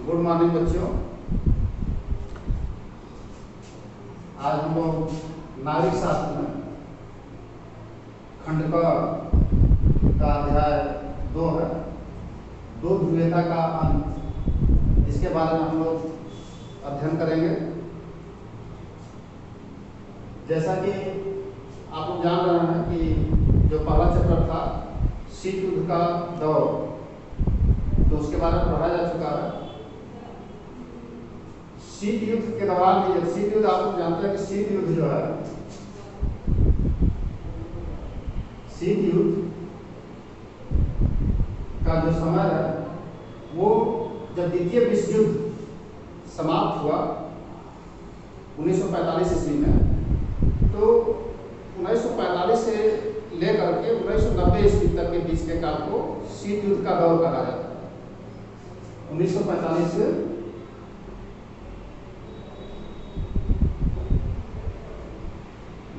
Good morning बच्चों। आज हम लोग नागरिक शास्त्र में खंड का अध्याय 2 है, दो ध्रुवीयता का अंत, इसके बारे में हम लोग अध्ययन करेंगे। जैसा कि आप लोग जान रहे हैं कि जो पहला चैप्टर था शीत युद्ध का दौर, तो उसके बारे में पढ़ा जा चुका है। शीत युद्ध के दौरान भी, जब शीत युद्ध आप लोग जानते हैं कि शीत युद्ध जो है, शीत युद्ध का जो समय है वो जब द्वितीय विश्व युद्ध समाप्त हुआ 1945 ईस्वी में, तो 1945 से लेकर के 1990 ईस्वी तक के बीच के काल को शीत युद्ध का दौर कहा जाता है। 1945 से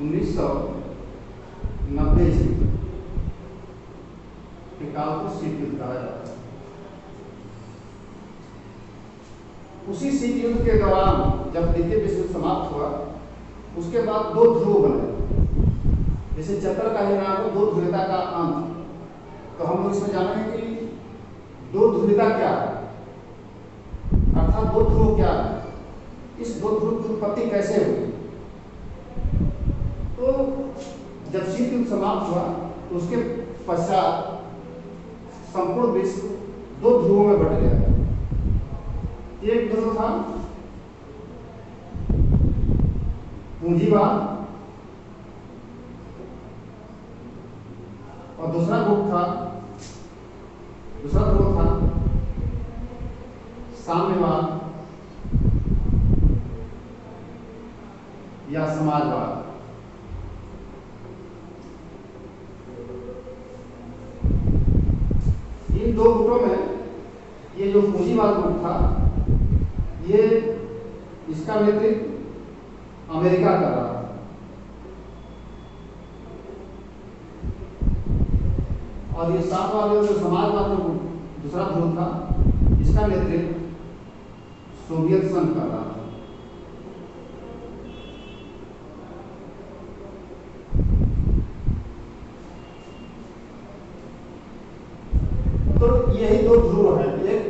1990 ईस्वी के काल को शीत युद्ध कहा जाता है। उसी शीत युद्ध के दौरान जब द्वितीय विश्व युद्ध समाप्त हुआ, उसके बाद दो ध्रुव बने। जैसे चैप्टर का ही नाम है दो ध्रुवीयता का अंत, तो हम लोग इसमें जानेंगे कि दो ध्रुवीयता क्या है, अर्थात दो ध्रुव क्या है, इस दो ध्रुव की उत्पत्ति कैसे हुई। तो जब शीत युद्ध समाप्त हुआ तो उसके पश्चात संपूर्ण विश्व दो ध्रुवों में बट गया। एक ध्रुव था पूंजीवाद और दूसरा ध्रुव था साम्यवाद या समाजवाद। इन दो गुटों में ये जो पूंजीवाद गुट था, ये इसका नेतृत्व अमेरिका कर रहा था, और ये साथ वाले जो समाजवाद जो दूसरा ध्रुव था, इसका नेतृत्व सोवियत संघ कर रहा था। तो यही दो ध्रुव है, एक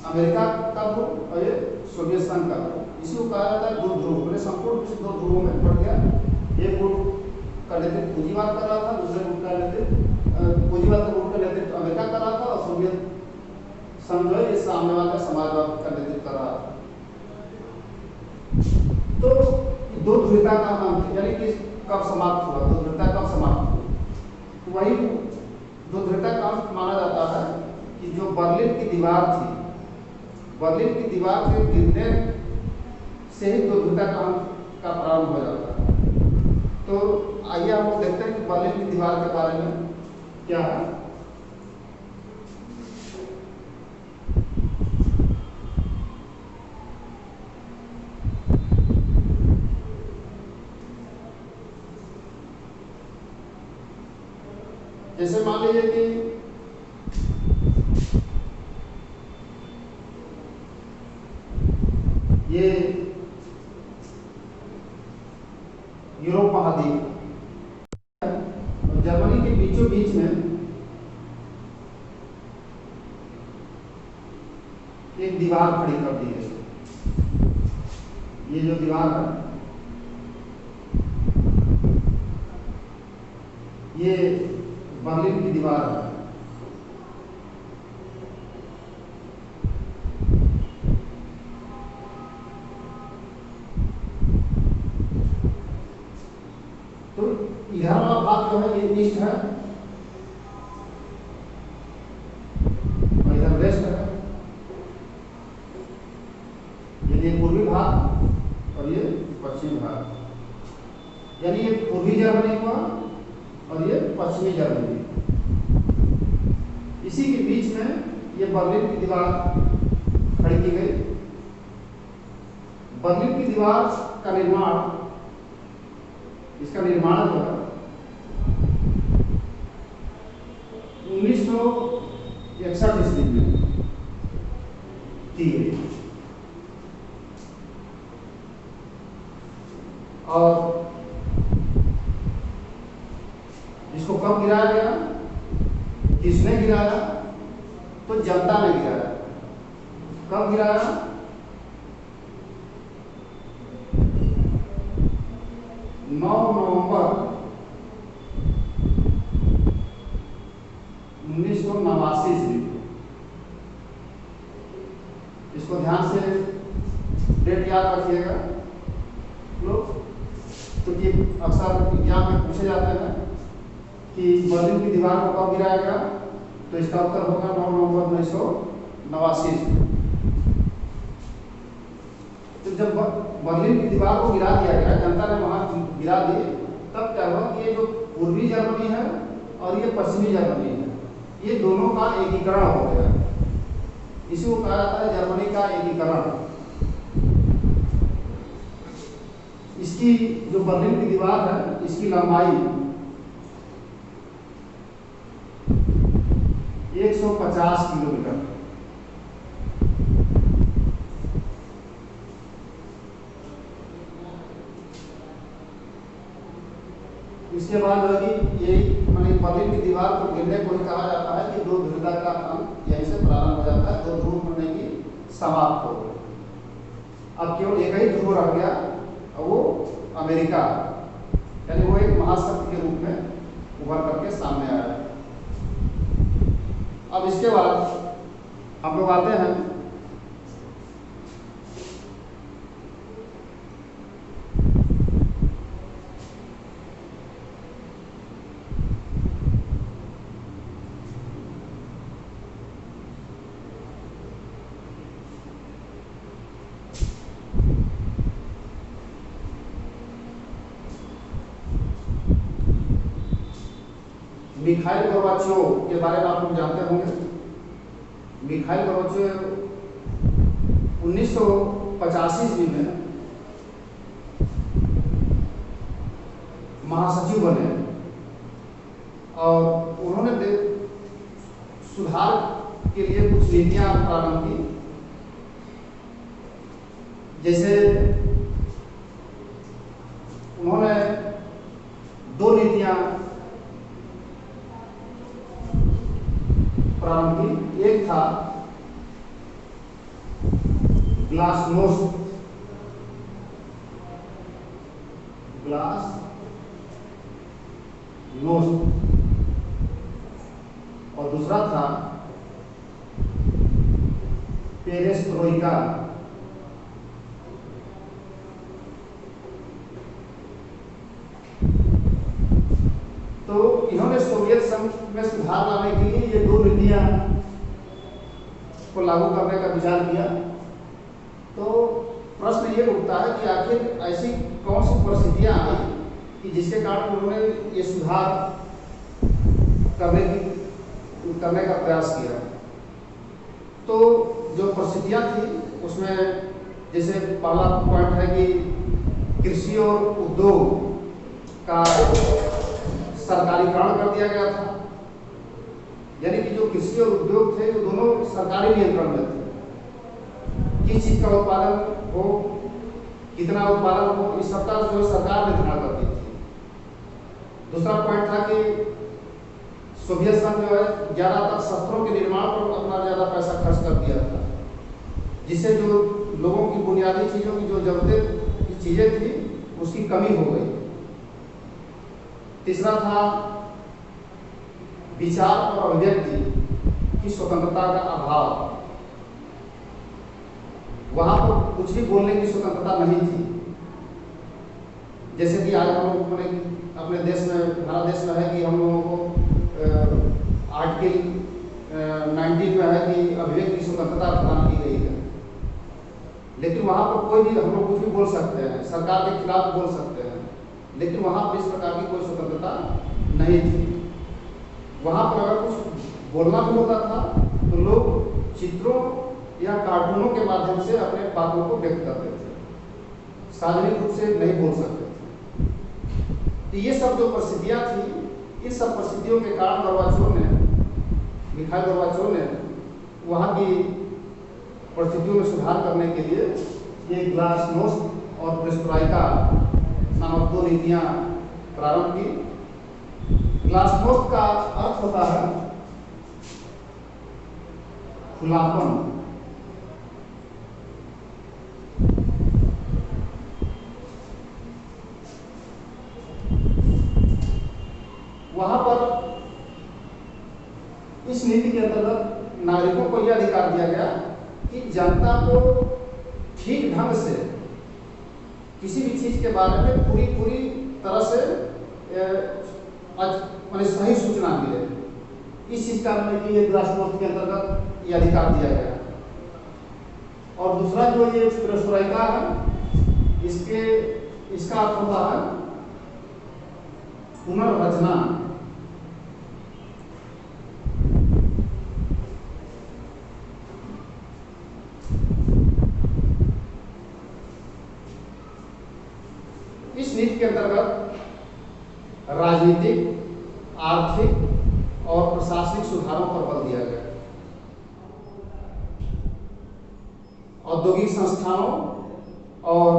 अमेरिका का ध्रुव और एक सोवियत संघ का ध्रुव। इसी को कहा जाता है दो ध्रुव। मैंने संपूर्ण विश्व दो ध्रुवों में बढ़ गया। एक गुट का नेतृत्व पूंजीवाद कर रहा था, दूसरे गुट का नेतृत्व पूंजीवाद का गुट का नेतृत्व अमेरिका कर रहा था, और सोवियत संघ जो है ये साम्यवाद या समाजवाद का नेतृत्व कर रहा था। तो दो ध्रुवीयता का अंत यानी कि कब समाप्त हुआ, दो ध्रुवीयता कब समाप्त हुई, तो वही दो ध्रुवीयता का अंत माना जाता है कि जो बर्लिन की दीवार थी, बर्लिन की दीवार के गिरने से ही दो ध्रुवीयता का अंत का प्रारंभ हो जाता है। तो आइए हम लोग देखते हैं कि बर्लिन की दीवार के बारे में क्या है। जैसे मान लीजिए कि ये यूरोप महाद्वीप, जर्मनी के बीचों बीच में एक दीवार खड़ी कर दी है। ये जो दीवार है ये बर्लिन की दीवार है। तो इधर वाला भाग जो है ये ईस्ट है और इधर वेस्ट है, ये पूर्वी भाग और ये पश्चिमी भाग, यानी ये पूर्वी जर्मनी हुआ और ये पश्चिमी जर्मनी। इसी के बीच में ये बर्लिन की दीवार खड़ी की गई। बर्लिन की दीवार का निर्माण, इसका निर्माण जो है 1961 ईस्वी में की गई। और इसको कब गिराया गया, किसने गिराया? तो जनता ने गिराया। कब गिराया? 9 नवंबर 1989 ईस्वी को। इसको ध्यान से डेट याद रखिएगा लोग, क्योंकि अक्सर एग्जाम में पूछे जाते हैं कि बर्लिन की दीवार को कब गिराया गया, तो इसका उत्तर होगा 9 नवंबर 1989 ईस्वी। तो जब बर्लिन की दीवार को गिरा दिया गया, जनता ने वहां गिरा दी, तब क्या हुआ कि ये जो पूर्वी जर्मनी है और ये पश्चिमी जर्मनी है, ये दोनों का एकीकरण हो गया। इसी को कहा जाता है जर्मनी का एकीकरण। इसकी जो बर्लिन की दीवार है, इसकी लंबाई 150 किलोमीटर। इसके बाद ये बर्लिन की दीवार को गिरने को ही कहा जाता है कि दो ध्रुवता का अंत यहीं से प्रारंभ हो जाता है, दो ध्रुव होने की समाप्त हो गई। अब केवल एक ही ध्रुव रह गया, वो अमेरिका, यानी वो एक महाशक्ति के रूप में उभर करके सामने आया। अब इसके बाद हम लोग आते हैं मिखाइल गोर्बाचोव के बारे में। आप लोग जानते होंगे मिखाइल गोर्बाचोव 1985 ईस्वी में महासचिव बने और उन्होंने सुधार के लिए कुछ नीतियां प्रारंभ की। जैसे उन्होंने 2 नीतियां प्रारंभ की। एक था ग्लासनोस्ट, और दूसरा था पेरेस्ट्रोइका। तो इन्होंने सोवियत संघ में सुधार लाने के लिए ये 2 नीतियां को लागू करने का विचार किया। तो प्रश्न ये उठता है कि आखिर ऐसी कौन सी परिस्थितियां आई कि जिसके कारण उन्होंने ये सुधार करने का प्रयास किया। तो जो परिस्थितियां थी उसमें जैसे पहला पॉइंट है कि कृषि और उद्योग का सरकारीकरण कर दिया गया था, यानी कि जो कृषि और उद्योग थे वो दोनों सरकारी नियंत्रण में थे। किस चीज का उत्पादन हो, कितना उत्पादन हो, इस सबका जो सरकार निर्धारण करती थी। दूसरा पॉइंट था कि सोवियत संघ जो है ज्यादातर शस्त्रों के निर्माण पर अपना ज्यादा पैसा खर्च कर दिया था, जिससे जो लोगों की बुनियादी चीजों की जो जरूरत की चीजें थी उसकी कमी हो गई। तीसरा था विचार और अभिव्यक्ति की स्वतंत्रता का अभाव। वहां पर कुछ भी बोलने की स्वतंत्रता नहीं थी। जैसे कि आज हम लोग अपने देश में, भारत देश में है कि हम लोगों को आर्टिकल 19 में है कि अभिव्यक्ति की स्वतंत्रता प्रदान की गई है, लेकिन वहां पर कोई भी हम लोग कुछ भी बोल सकते हैं, सरकार के खिलाफ बोल सकते हैं, लेकिन वहां पर इस प्रकार की कोई स्वतंत्रता नहीं थी। वहां पर अगर कुछ बोलना भी होता था तो लोग चित्रों या कार्टूनों के माध्यम से अपने बातों को व्यक्त करते थे, सार्वजनिक रूप से नहीं बोल सकते थे। तो ये सब जो परिस्थितियां थी, इन सब परिस्थितियों के कारण मिखाइल गोर्बाचोव ने वहां की परिस्थितियों में सुधार करने के लिए ये ग्लासनोस्ट और पेरेस्ट्रोइका नामक दो नीतियां प्रारंभ की। ग्लासनोस्ट का अर्थ होता है खुलापन। वहां पर इस नीति के अंतर्गत नागरिकों को यह अधिकार दिया गया कि जनता को ठीक ढंग से किसी भी चीज के बारे में पूरी तरह से माने सही सूचना मिले। इस चीज का कि ये ग्लासनोस्ट के अंतर्गत ये अधिकार दिया गया। और दूसरा जो ये पेरेस्ट्रोइका है, इसका अर्थ होता है पुनर्रचना। इस नीति के अंतर्गत राजनीतिक, आर्थिक और प्रशासनिक सुधारों पर बल दिया गया। औद्योगिक संस्थानों और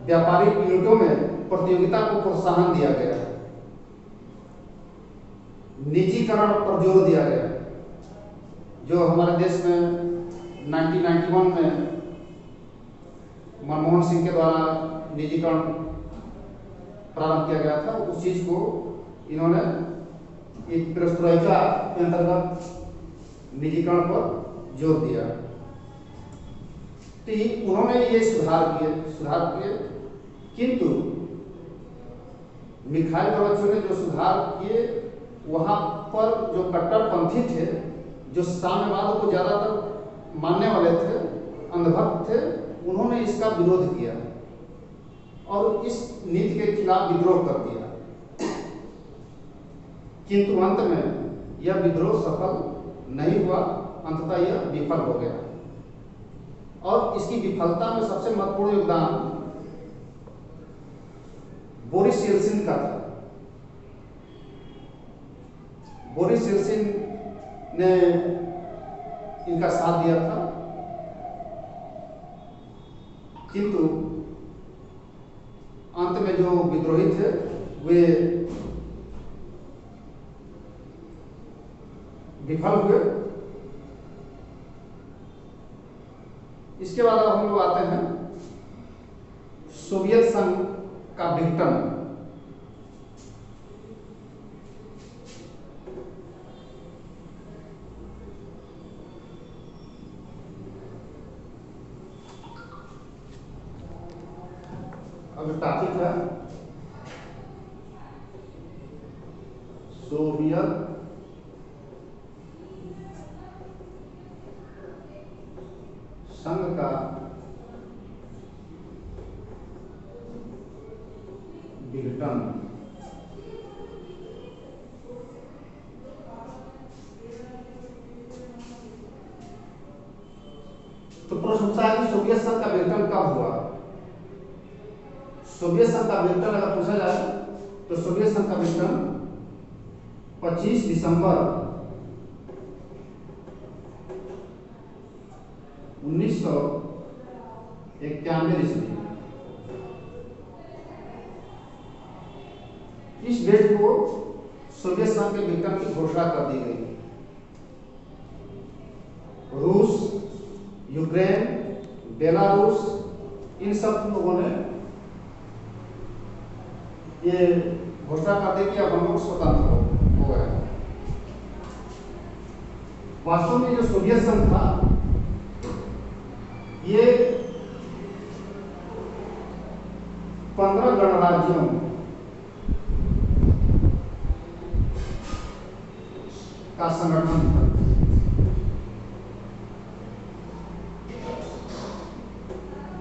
व्यापारिक यूनिटों में प्रतियोगिता को प्रोत्साहन दिया गया। निजीकरण पर जोर दिया गया, जो हमारे देश में 1991 में मनमोहन सिंह के द्वारा निजीकरण प्रारंभ किया गया था। उस चीज को इन्होंने एक पेरेस्ट्रोइका के अंतर्गत निजीकरण पर जोर दिया। तो उन्होंने ये सुधार किए, किंतु मिखाइल गोर्बाचेव ने जो सुधार किए वहां पर जो कट्टरपंथी थे, जो साम्यवाद को ज्यादातर मानने वाले थे, अंधभक्त थे, उन्होंने इसका विरोध किया और इस नीति के खिलाफ विद्रोह कर दिया। किंतु अंत में यह विद्रोह सफल नहीं हुआ, अंततः यह विफल हो गया। और इसकी विफलता में सबसे महत्वपूर्ण योगदान बोरिस येल्सिन का था। बोरिस येल्सिन ने इनका साथ दिया था, किंतु अंत में जो विद्रोही थे वे विफल हुए। इसके बाद अब हम लोग आते हैं सोवियत संघ का विघटन। अब टॉपिक है सोवियत संघ का विघटन। तो प्रश्न उठता है कि सोवियत संघ का विघटन कब हुआ। सोवियत संघ का विघटन अगर पूछा जाए तो सोवियत संघ का विघटन 25 दिसंबर 1991 ईस्वी। इस डेट को सोवियत संघ के विघटन की घोषणा कर दी गई। रूस, यूक्रेन, बेलारूस, इन सब लोगों ने ये घोषणा कर दी कि अब हम लोग स्वतंत्र हो गए। वास्तव में जो सोवियत संघ था ये 15 गणराज्यों का संगठन था।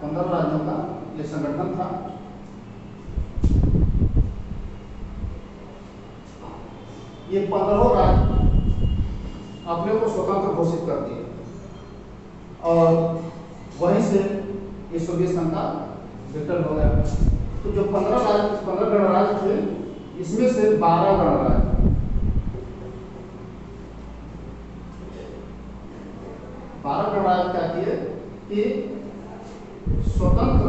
15 राज्यों का यह संगठन था। ये 15 राज्य अपने को स्वतंत्र घोषित कर दिए और वहीं से ये सोवियत संघ का विघटन हो गया। तो जो 15 गणराज्य थे, इसमें से 12 गणराज्य भारत गणराज्य क्या किए कि स्वतंत्र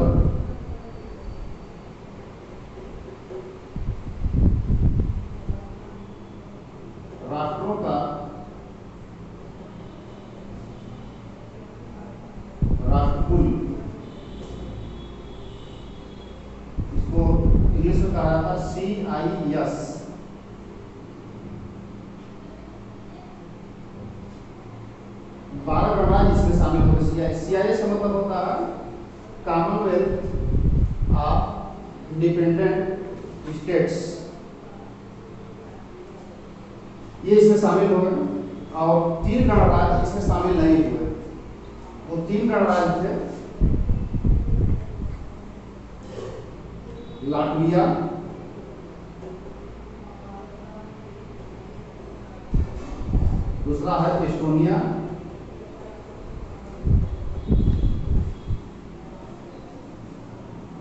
राष्ट्रों का राष्ट्रकुल, इसको इंग्लिश में कहा जाता है CIS, भारत गणराज्य इसमें शामिल हो गए। CIS का मतलब होता है कॉमनवेल्थ ऑफ इंडिपेंडेंट स्टेट्स, ये इसमें शामिल हो गए। और 3 गणराज्य इसमें शामिल नहीं हुए। वो 3 गणराज्य थे लाटविया, दूसरा है एस्टोनिया,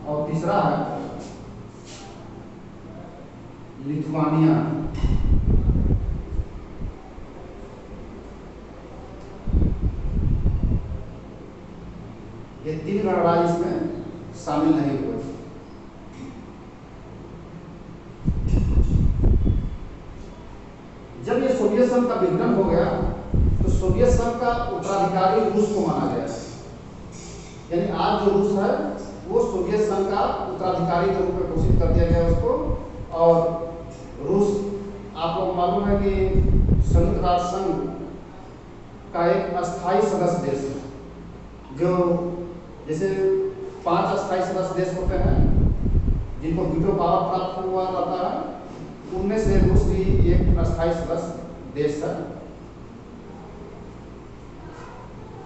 और तीसरा है लिथुआनिया। ये 3 गणराज्य इसमें शामिल नहीं हुए। जब ये सोवियत संघ का विघटन हो गया तो सोवियत संघ का उत्तराधिकारी रूस को माना गया। यानी आज जो रूस है वो सोवियत संघ का उत्तराधिकारी के रूप में घोषित कर दिया गया उसको। और रूस आपको मालूम है कि संयुक्त राष्ट्र संघ का एक अस्थायी सदस्य देश है, जो जैसे 5 अस्थायी सदस्य देश होते हैं जिनको वीटो पावर प्राप्त हुआ रहता है, उनमें से रूस भी एक अस्थायी सदस्य देश है।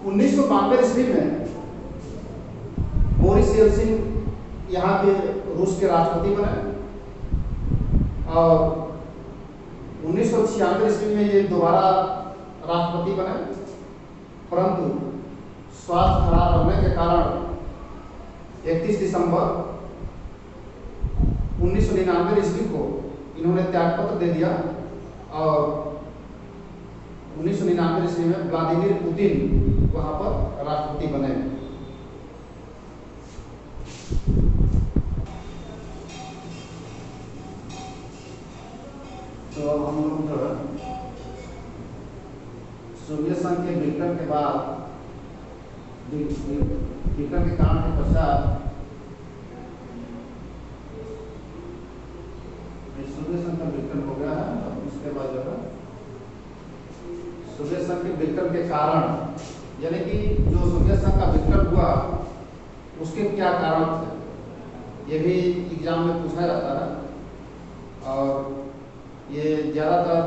1992 ईस्वी में बोरिस येल्सिन यहाँ के रूस के राष्ट्रपति बने और 1996 ईस्वी में ये दोबारा राष्ट्रपति बने, परंतु स्वास्थ्य खराब होने के कारण 31 दिसंबर 1999 ईस्वी को इन्होंने त्यागपत्र दे दिया और 1999 ईस्वी में व्लादिमीर पुतिन वहां पर राष्ट्रपति बने। तो अब हम लोग जो है सोवियत संघ के विघटन के बाद, विघटन के कारण के पश्चात सोवियत संघ का विघटन हो गया है। और उसके बाद जो है सोवियत संघ के विघटन के कारण, यानी कि जो सोवियत संघ का विघटन हुआ उसके क्या कारण थे, ये भी एग्जाम में पूछा जाता है। और ये ज़्यादातर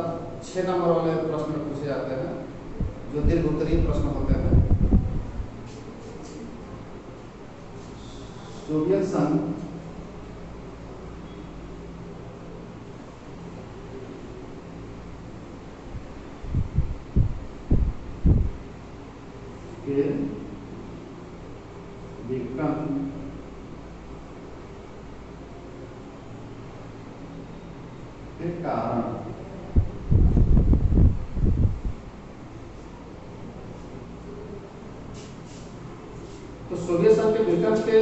6 नंबर वाले प्रश्न पूछे जाते हैं, जो दीर्घ उत्तरीय प्रश्न होते हैं। सोवियत संघ के विघटन के कारण तो सोवियत संघ के विघटन के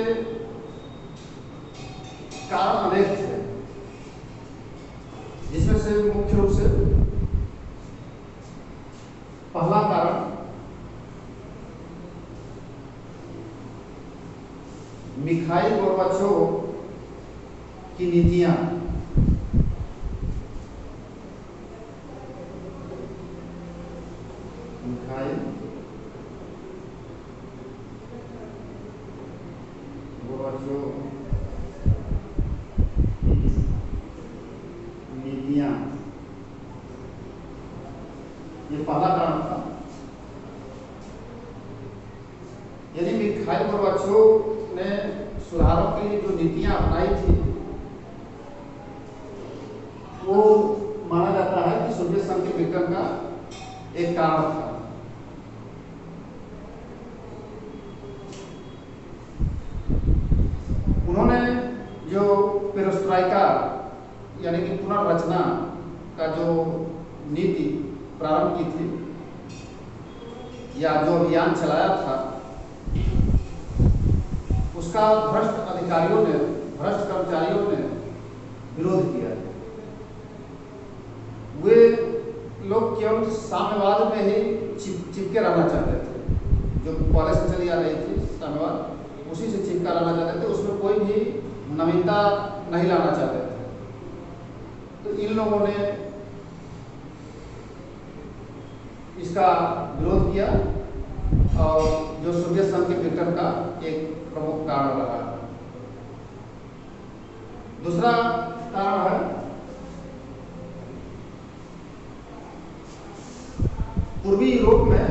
कारण अनेक थे, जिसमें से मुख्य रूप से पहला कारण मिखाइल गोर्बाचोव की नीतियां। मिखाइल गोर्बाचोव नीतियां, ये पहला कारण था। यदि मिखाइल गोर्बाचोव ने सुधारों के लिए जो नीतियां अपनाई थी वो माना जाता है कि सोवियत संघ के विघटन का एक कारण था। उन्होंने जो पेरोस्ट्राइका यानी कि पुनर्रचना का जो नीति प्रारंभ की थी, या जो अभियान चलाया था उसका भ्रष्ट अधिकारियों ने, भ्रष्ट कर्मचारियों ने विरोध किया। वे लोग केवल साम्यवाद में ही चिपके रहना चाहते थे, जो पहले से चली आ रही थी साम्यवाद, उसी से चिपका रहना चाहते थे, उसमें कोई भी नवीनता नहीं लाना चाहते थे। तो इन लोगों ने इसका विरोध किया और जो सोवियत संघ के विघटन का एक प्रमुख कारण रहा। दूसरा कारण है पूर्वी यूरोप में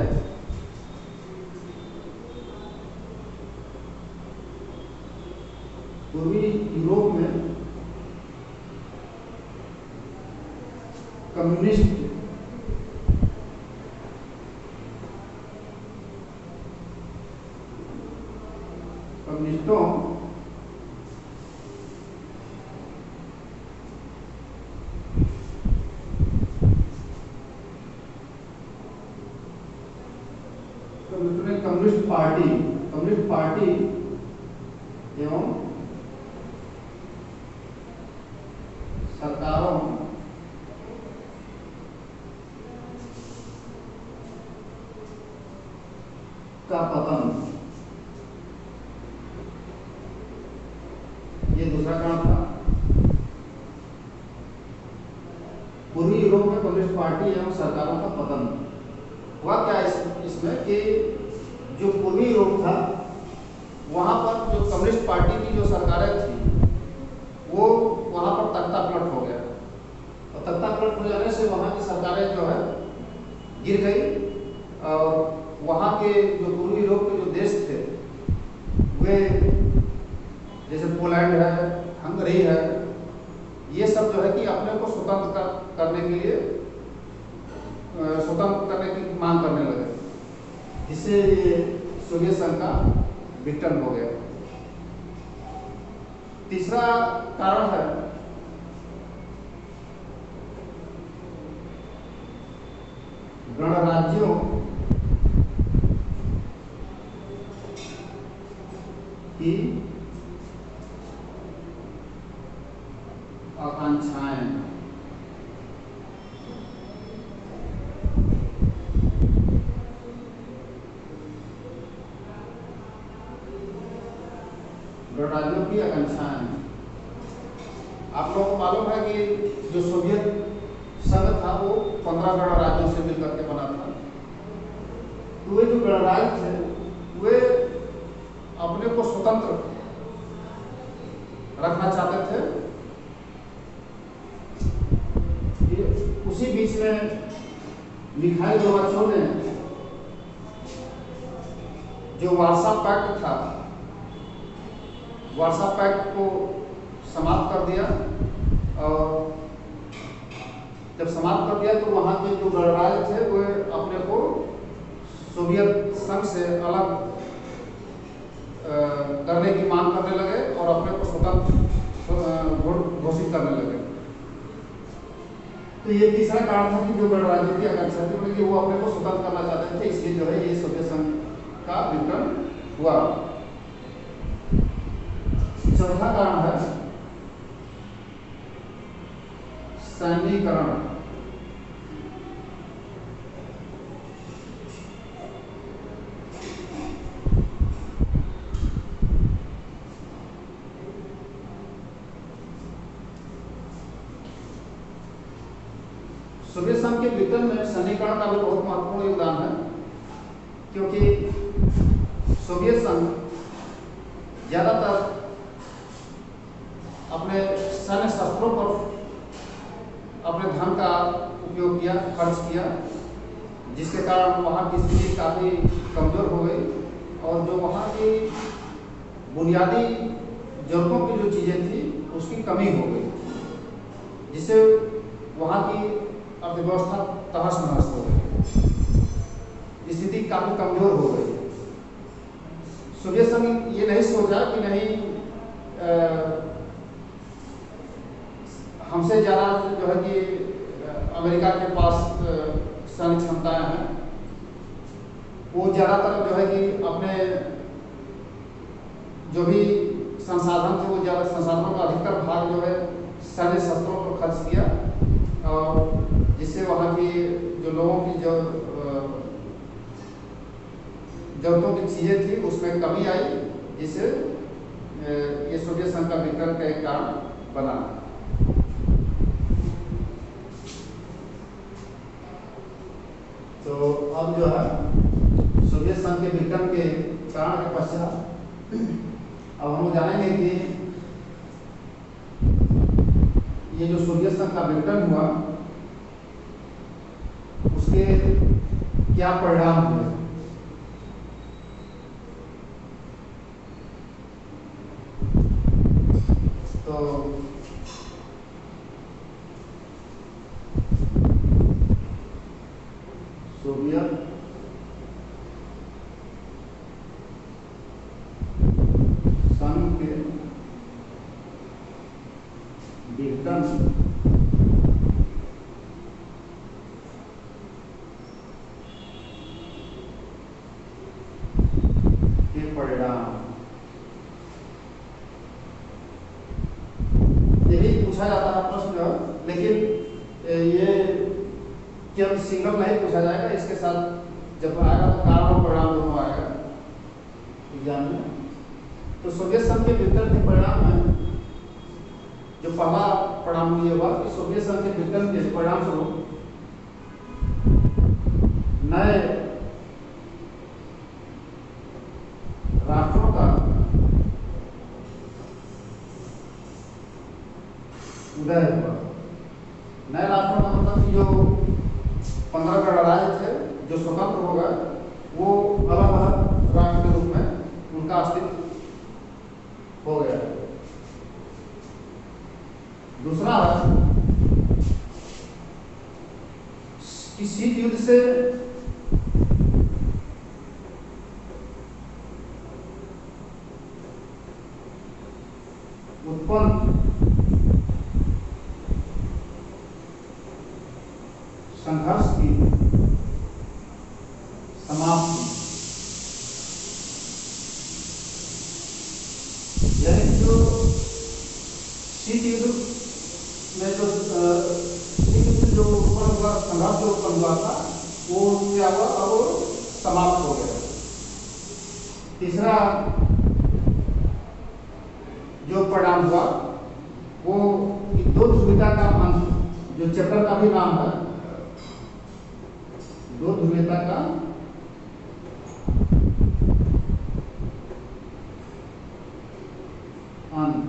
कम्युनिस्टों कम्युनिस्ट पार्टी एवं सरकारों का पतन, ये दूसरा कारण था। पूर्वी यूरोप में कम्युनिस्ट पार्टी एवं सरकारों का पतन हुआ। क्या इसमें कि जो पूर्वी यूरोप था वहां पर जो कम्युनिस्ट पार्टी की जो सरकारें थी वो वहां पर तख्ता पलट हो गया, और तख्ता पलट हो जाने से वहां की सरकारें जो है गिर गई, और वहां के जो पूर्वी यूरोप के जो देश थे वे जैसे पोलैंड है, हंगरी है, ये सब जो है कि अपने को स्वतंत्र करने के लिए स्वतंत्र करने की मांग करने लगे, जिससे सोवियत संघ का विघटन हो गया। तीसरा कारण है गणराज्यों की आकांक्षाएं। गणराज्यों की आकांक्षाएं, आप लोगों को मालूम है कि जो सोवियत संघ था वो 15 गणराज्यों से मिलकर के बना था। तो वे जो गणराज्य थे वे अपने को स्वतंत्र रखना चाहते थे। उसी बीच में मिखाइल गोर्बाचोव ने जो वार्सा पैक्ट था, वार्सा पैक्ट को समाप्त कर दिया, और जब समाप्त कर दिया तो वहाँ के जो गणराज्य थे वो अपने को सोवियत संघ से अलग करने की मांग करने लगे और अपने को स्वतंत्र घोषित करने लगे। तो ये तीसरा कारण था कि जो गणराज्यों की आकांक्षा थी कि वो अपने को स्वतंत्र करना चाहते थे, इसलिए जो है ये सोवियत संघ का विघटन हुआ। चौथा कारण है सैन्यीकरण। सोवियत संघ के विघटन में सैन्यीकरण का भी बहुत महत्वपूर्ण योगदान है, क्योंकि सोवियत संघ ज्यादातर अपने सैन्य शस्त्रों पर अपने धन का उपयोग किया, खर्च किया, जिसके कारण वहाँ की स्थिति काफ़ी कमज़ोर हो गई, और जो वहाँ की बुनियादी जरूरतों की जो चीज़ें थी उसकी कमी हो गई, जिससे वहाँ की अर्थव्यवस्था तहस नहस हो गई, स्थिति काफ़ी कमज़ोर हो गई। सोवियत संघ ये नहीं सोचा कि नहीं हमसे ज़्यादा जो है कि अमेरिका के पास सैन्य क्षमताएं हैं, वो ज़्यादातर जो है कि अपने जो भी संसाधन थे वो ज़्यादा संसाधनों का अधिकतर भाग जो है सैन्य शस्त्रों पर खर्च किया, और जिससे वहाँ की जो लोगों की जो जरूरतों की चीज़ें थी उसमें कमी आई, जिससे ये सोवियत संघ का विघटन का एक कारण बना। तो अब जो है सोवियत संघ के विघटन के कारण के पश्चात अब हम जानेंगे कि ये जो सोवियत संघ का विघटन हुआ उसके क्या परिणाम हुए। तो सोवियत संघ के विघटन के परिणाम, यही पूछा जाता है प्रश्न, लेकिन ये केवल सिंगल नहीं पूछा जाएगा, इसके साथ जब आएगा तो कारण और परिणाम दोनों आएगा एग्जाम में। तो सोवियत संघ के विघटन के परिणाम में जो पहला परिणाम ये हुआ कि सोवियत संघ के विघटन के परिणाम स्वरूप नए राष्ट्रों का उदय हुआ। नए राष्ट्रों का मतलब कि जो 15 गणराज्य थे जो स्वतंत्र हो गए, वो अलग अलग राष्ट्र के रूप में उनका अस्तित्व हो गया। दूसरा कि शीत युद्ध से उत्पन्न संघर्ष की समाप्ति, यानी जो शीत युद्ध में जो उत्पन्न हुआ संघर्ष जो उत्पन्न हुआ था वो क्या हुआ, अब वो समाप्त हो गया। तीसरा जो परिणाम हुआ वो दो ध्रुवीयता का अंत, जो चैप्टर का भी नाम है दो ध्रुवीयता का अंत,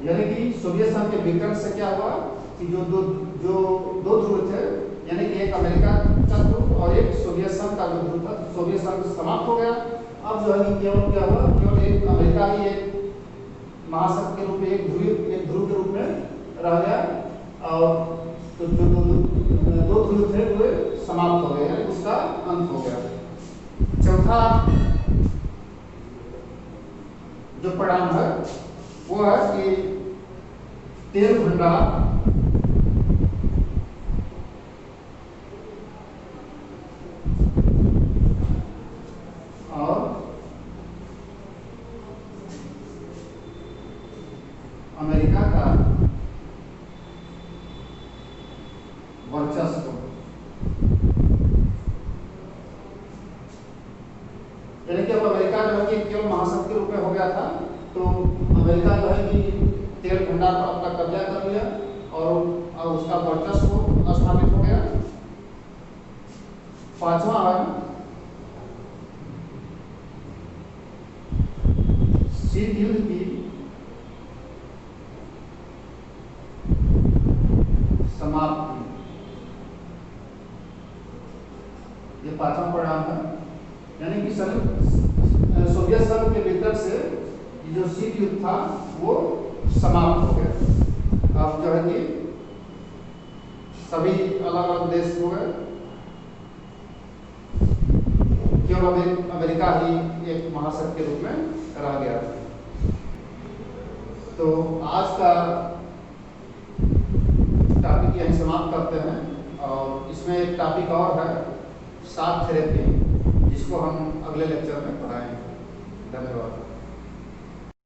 यानी कि सोवियत संघ के विघटन से क्या हुआ कि जो दो ध्रुव थे, यानी कि एक अमेरिका का ध्रुव और एक सोवियत संघ का जो ध्रुव था, सोवियत संघ समाप्त हो गया। अब जो है कि केवल क्या हुआ, केवल एक अमेरिका ही एक महाशक्ति के रूप में एक ध्रुव के रूप में रह गया, और तो जो दो ध्रुव थे वे समाप्त हो गए, यानी उसका अंत हो गया। चौथा जो परिणाम है वो है कि तेल भंडार और अमेरिका का वर्चस्व, यानी कि अब अमेरिका जो है कि केवल महाशक्ति के रूप में हो गया था, तो अमेरिका जो है कि तेल भंडार पर अपना कब्जा कर लिया और उसका वर्चस्व स्थापित हो गया। पांचवा है शीत युद्ध की समाप्ति, ये पांचवा परिणाम है, यानी कि सोवियत संघ के विघटन से जो शीत युद्ध था वो समाप्त हो गया। अब जो है कि सभी अलग अलग देश हो गए, केवल अमेरिका ही एक महाशक्ति के रूप में रह गया। तो आज का टॉपिक यहीं समाप्त करते हैं, और इसमें एक टॉपिक और है शॉक थेरेपी, जिसको हम अगले लेक्चर में पढ़ाएंगे। धन्यवाद।